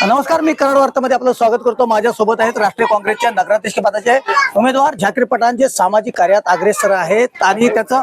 नमस्कार, मी कराड वार्तामध्ये आपलं स्वागत करतो। माझ्यासोबत आहेत राष्ट्रीय काँग्रेसच्या नगराध्यक्ष पदाचे उमेदवार झाकीर पठाण, जे सामाजिक कार्यात अग्रेसर आहेत आणि त्याचं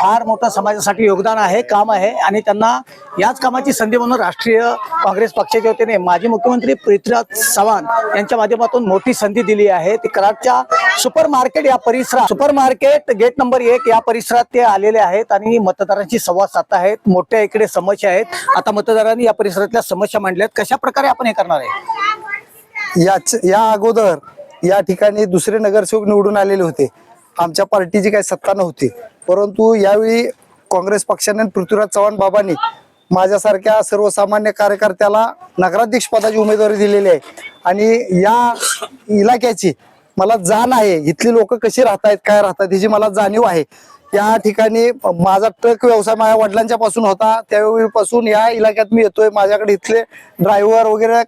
फार मोठं समाजासाठी योगदान आहे, काम आहे आणि त्यांना याच कामाची संधी म्हणून राष्ट्रीय काँग्रेस पक्षाच्या वतीने माजी मुख्यमंत्री पृथ्वीराज चव्हाण यांच्या माध्यमातून मोठी संधी दिली आहे। ती कराडच्या सुपर मार्केट या परिसरात, सुपर मार्केट गेट नंबर 1 या परिसरात ते आलेले आहेत आणि मतदारांशी संवाद साधत आहेत। मोठ्या इकडे समस्या आहेत, आता मतदारांनी या परिसरातल्या समस्या मांडल्यात। कशा प्रकारे आपण हे करणार आहे? या अगोदर या ठिकाणी दुसरे नगरसेवक निवडून आलेले होते। आमच्या पार्टीची काही सत्ता नव्हती, परंतु यावेळी काँग्रेस पक्षाने पृथ्वीराज चव्हाण बाबांनी माझ्यासारख्या सर्वसामान्य कार्यकर्त्याला नगराध्यक्ष पदाची उमेदवारी दिलेली आहे आणि या इलाक्याची मला जाण आहे। इथली लोक कशी राहतात, काय राहतात याची मला जाणीव आहे। या ठिकाणी माझा ट्रक व्यवसाय माझ्या वडिलांच्या पासून होता, त्यावेळीपासून या इलाक्यात मी येतोय। माझ्याकडे इथले ड्रायव्हर वगैरे,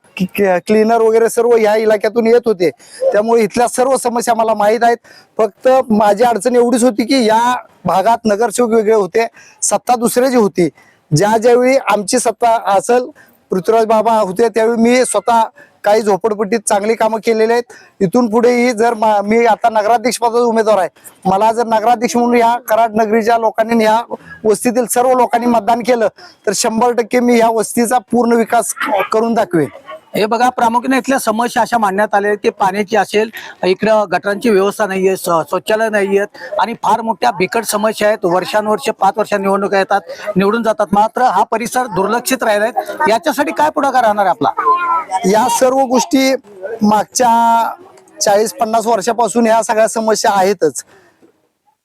क्लीनर वगैरे सर्व या इलाक्यातून येत होते, त्यामुळे इथल्या सर्व समस्या मला माहीत आहेत। फक्त माझी अडचण एवढीच होती की या भागात नगरसेवक वेगळे होते, सत्ता दुसऱ्याची होती। ज्यावेळी आमची सत्ता असेल, पृथ्वीराज बाबा होते त्यावेळी मी स्वतः काही झोपडपट्टीत चांगली कामं केलेली आहेत। इथून पुढेही जर मी आता नगराध्यक्ष पदाचा उमेदवार आहे, मला जर नगराध्यक्ष म्हणून या कराड नगरीच्या लोकांनी, या वस्तीतील सर्व लोकांनी मतदान केलं तर 100% मी या वस्तीचा पूर्ण विकास करून दाखवेन। हे बघा, प्रामुख्याने इथल्या समस्या अशा मांडण्यात आल्या की पाण्याची असेल, इकडं गटारांची व्यवस्था नाहीये, शौचालय नाहीयेत आणि फार मोठ्या बिकट समस्या आहेत। वर्षानुवर्ष 5 वर्षां निवडणुका येतात, निवडून जातात, मात्र हा परिसर दुर्लक्षित राहिलाय। याच्यासाठी काय पुढाकार राहणार आहे आपला? या सर्व गोष्टी मागच्या 40-50 वर्षापासून या सगळ्या समस्या आहेतच।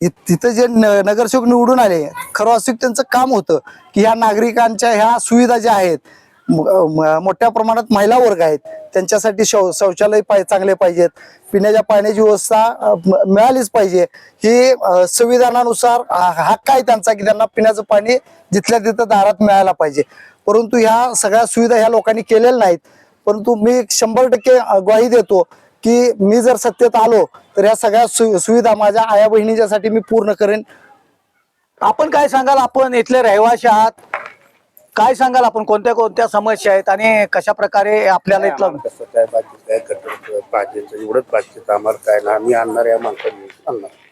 तिथं जे नगरसेवक निवडून आले, खरं असं त्यांचं काम होतं की ह्या नागरिकांच्या ह्या सुविधा ज्या आहेत, मोठ्या प्रमाणात महिला वर्ग आहेत, त्यांच्यासाठी शौचालय चांगले पाहिजेत, पिण्याच्या पाण्याची व्यवस्था मिळालीच पाहिजे। ही संविधानानुसार हक्क आहे त्यांचा की त्यांना पिण्याचं पाणी जिथल्या तिथं दारात मिळायला पाहिजे। परंतु ह्या सगळ्या सुविधा ह्या लोकांनी केलेल्या नाहीत। परंतु मी 100% ग्वाही देतो की मी जर सत्तेत आलो तर ह्या सगळ्या सुविधा माझ्या आया बहिणीच्यासाठी मी पूर्ण करेन। आपण काय सांगाल? आपण इथले रहिवासी आहात, काय सांगाल? आपण कोणत्या कोणत्या समस्या आहेत आणि कशा प्रकारे आपल्याला इथलं कसं काय पाहिजे एवढंच पाहिजे आम्हाला, काय ना आम्ही आणणार या माणसांनी आणणार।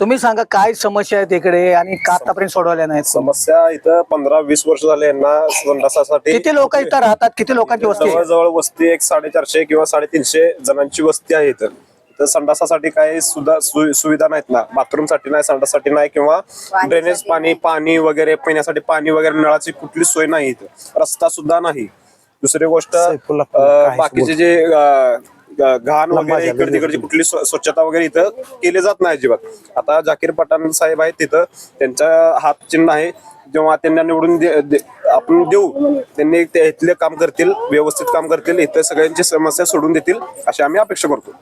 तुम्ही सांगा काय समस्या आहेत इकडे आणि का आतापर्यंत सोडवल्या नाहीत? समस्या इथं 15-20 वर्ष झाले यांना संडासासाठी। किती लोक इथं राहतात? किती लोकांची वस्ती आहे? जवळजवळ वस्ती एक 450 किंवा 350 जणांची वस्ती आहे इथं। तर संडासासाठी काही सुद्धा सुविधा नाहीत ना, बाथरूम साठी नाही, संडासाठी नाही, किंवा ड्रेनेज पाणी वगैरे पिण्यासाठी पाणी वगैरे नळाची कुठली सोय नाही इथं, रस्ता सुद्धा नाही। दुसरी गोष्ट, बाकीचे जे घाण वगैरे इकडे तिकडची कुठली स्वच्छता वगैरे इथं केली जात नाही अजिबात। आता झाकीर पठाण साहेब आहेत तिथं, त्यांच्या हात चिन्ह आहे, जेव्हा त्यांना निवडून आपण देऊ त्यांनी इथले काम करतील, व्यवस्थित काम करतील, इथं सगळ्यांची समस्या सोडून देतील अशी आम्ही अपेक्षा करतो।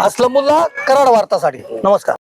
असलमुल्ला, कराड वार्तासाठी नमस्कार।